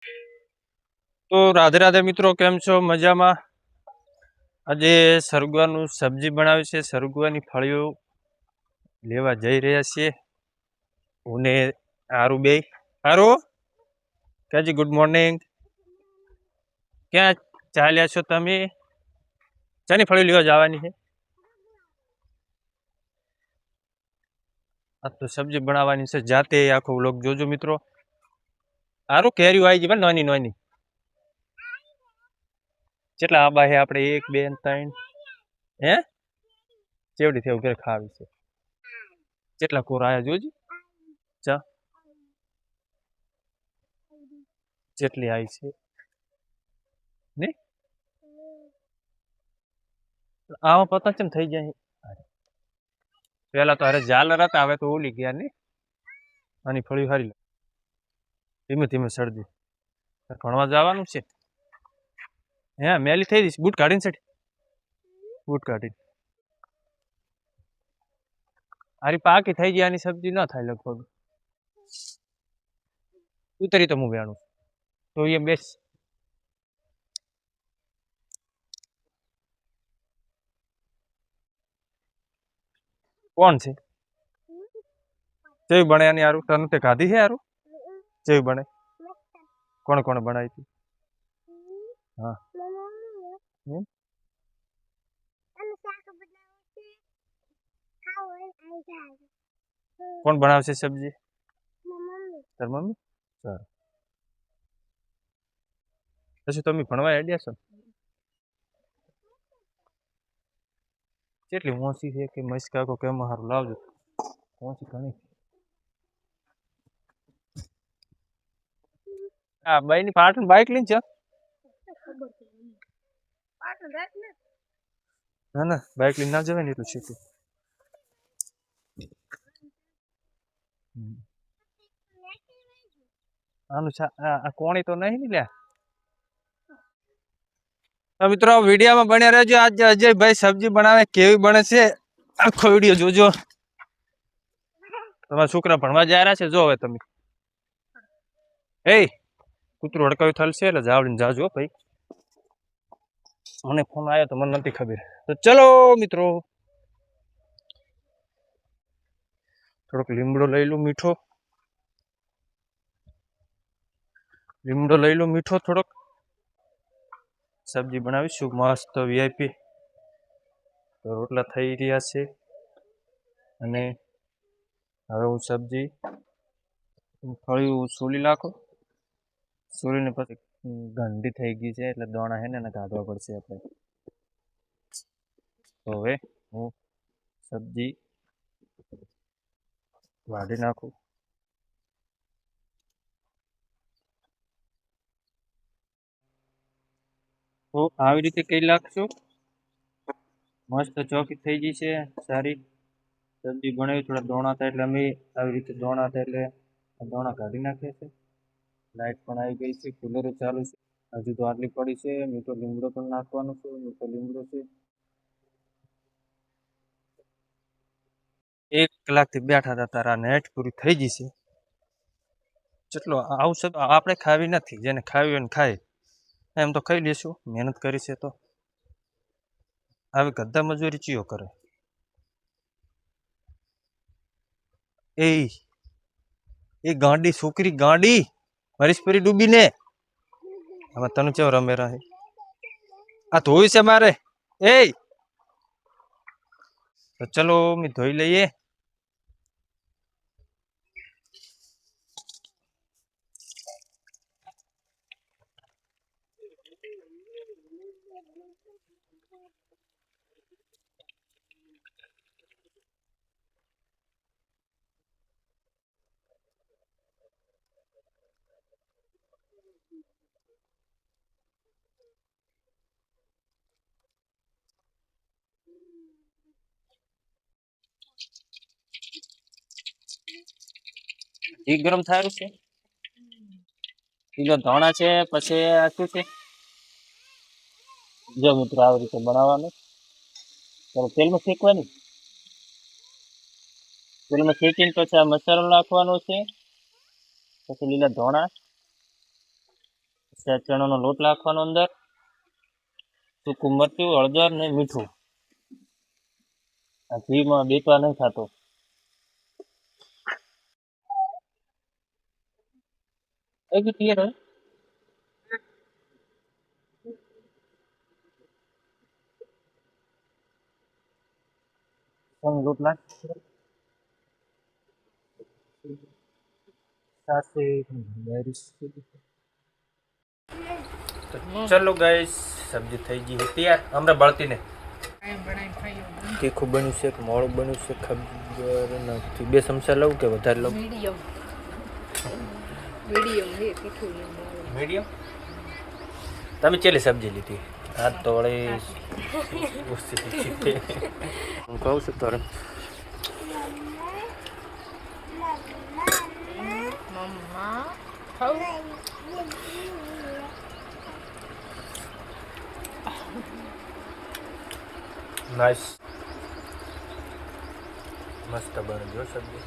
તો રાધે રાધે મિત્રો, કેમ છો? મજામાં? આજે સરગવાનું સબ્જી બનાવી છે. સરગવાની ફળીઓ લેવા જઈ રહ્યા છીએ હું ને આરું બે. આરું કાજી, ગુડ મોર્નિંગ. ક્યાં ચાલ્યા છો તમે? ચાની ફળીઓ લેવા જવાની છે? આ તો સબ્જી બનાવવાની છે. જાતે આખો વ્લોગ જોજો મિત્રો. આરું કેરીઓ આવી ગઈ નાની નાની. કેટલા આબા છે આપણે? 1 2 3. હે ચેવડી થયું ઘરે ખાવી છે. કેટલા કોર આયા જોજી. ચા જેટલી આવી છે ને આમાં પતા કેમ થઈ જાય? પેલા તો અરે ઝાલર હતા, હવે તો ઓલી ગયા ને. આની ફળી હારી ધીમે ધીમે સળજી. ભણવા જવાનું છે? હે મેલી થઈ જઈશ. બૂટ કાઢીને સેઠ, બૂટ કાઢી. આરી પાકી થઈ ગઈ. આની સબ્જી ન થાય લગભગ. ઉતરી તો હું વેણું તો એ બેસ. કોણ છે? જેવી બને એની હારું તને તે ખાધી છે હારું? જેવી બને કોણ કોણ બનાવી હતી? હા કોણ બનાવશે સબ્જી? તાર મમ્મી. સારું. પછી તમે ભણવા હેડ્યા છો? કેટલી મોસી છે કે મસ્ત કાકો કેમ હારું લાવજો. મોસી ઘણી. આ બાઈ ની પાટણ બાઈક લઈને છે? ના ના, બાઈક લઈને ના જવાય ને એટલું છે. આનું આ કોણી તો નહીં ને લ્યા. મિત્રો વિડીયોમાં બન્યા રહેજો. આજે અજયભાઈ સબ્જી બનાવે, કેવી બને છે આખો વિડીયો જોજો. તમારા છોકરા ભણવા જાય રહ્યા છે? જો હવે તમે એ કૂતરું હડકાવી થલશે એટલે જાવડીને જાજો ભાઈ. મને ફોન આવ્યો તો મને નથી ખબર. તો ચલો મિત્રો, થોડોક લીમડો લઈ લો મીઠો. લીમડો લઈ લો મીઠો થોડોક. સબ્જી બનાવીશું મસ્ત વીઆઈપી. તો રોટલા થઈ રહ્યા છે અને હવે હું સબ્જી ફળિયું સોલી નાખો. સોલીને પછી ગંદી થઈ ગઈ છે એટલે દોણા હે ને એને કાઢવા પડશે આપણે. તો હવે હું સબ્જી વાઢી નાખું. તો આવી રીતે કઈ નાખશું. મસ્ત ચોકી થઈ ગઈ છે. સારી સબ્જી બનાવી. થોડા દોણા થાય એટલે અમે આવી રીતે દોણા થાય એટલે દોણા કાઢી નાખીએ છીએ. લાઈટ પણ આવી ગઈ છે, કુલર ચાલુ છે. હજુ તો આટલી પડી છે. મીઠો લીમડો પણ નાખવાનો છે. મીઠો લીમડો છે. 1 કલાકથી બેઠા હતા, તારા નેટ પૂરી થઈ ગઈ છે. ચટલો આવશે તો આપણે ખાવી નથી. જેને ખાવી હોય ને ખાય. એમ તો ખાઈ લેશું, મહેનત કરી છે તો. આવી ગદ્દા મજૂરી ચિયો કરે? એ ગાંડી છોકરી, ગાંડી મરીશપરી ડૂબીને. હવે તને ચેવો રમે રહે? આ ધોઈ છે મારે. એ તો ચલો મેં ધોઈ લઈએ. ઘી ગરમ થાયું છે. કિલો ધાણા છે. પછી આ શું છે? જો મિત્રો આવી રીતે બનાવવાનું. તેલમાં શેકવાની. તેલમાં શેકીને પછી આ મસાલો નાખવાનો છે. પછી લીલા ધાણા, ચણાનો લોટ નાખવાનો અંદર, સૂકું મરચું, હળદર ને મીઠું. આ ઘીમાં બેટવા નહીં થતો. લોટ નાખ ચલો ગાઈસ, સબ્જી થઈ ગઈ તૈયાર. હમણાં બળતી ને તીખું બન્યું છે કે મોડું બન્યું છે ખબર નથી. 2 ચમચા લઉં કે વધારે લઉં? મીડિયમ. તમે ચેલી સબ્જી લીધી? આ તો વળી હું કહું છું તારે નાઈસ, મસ્ત બને જો સબ્જી.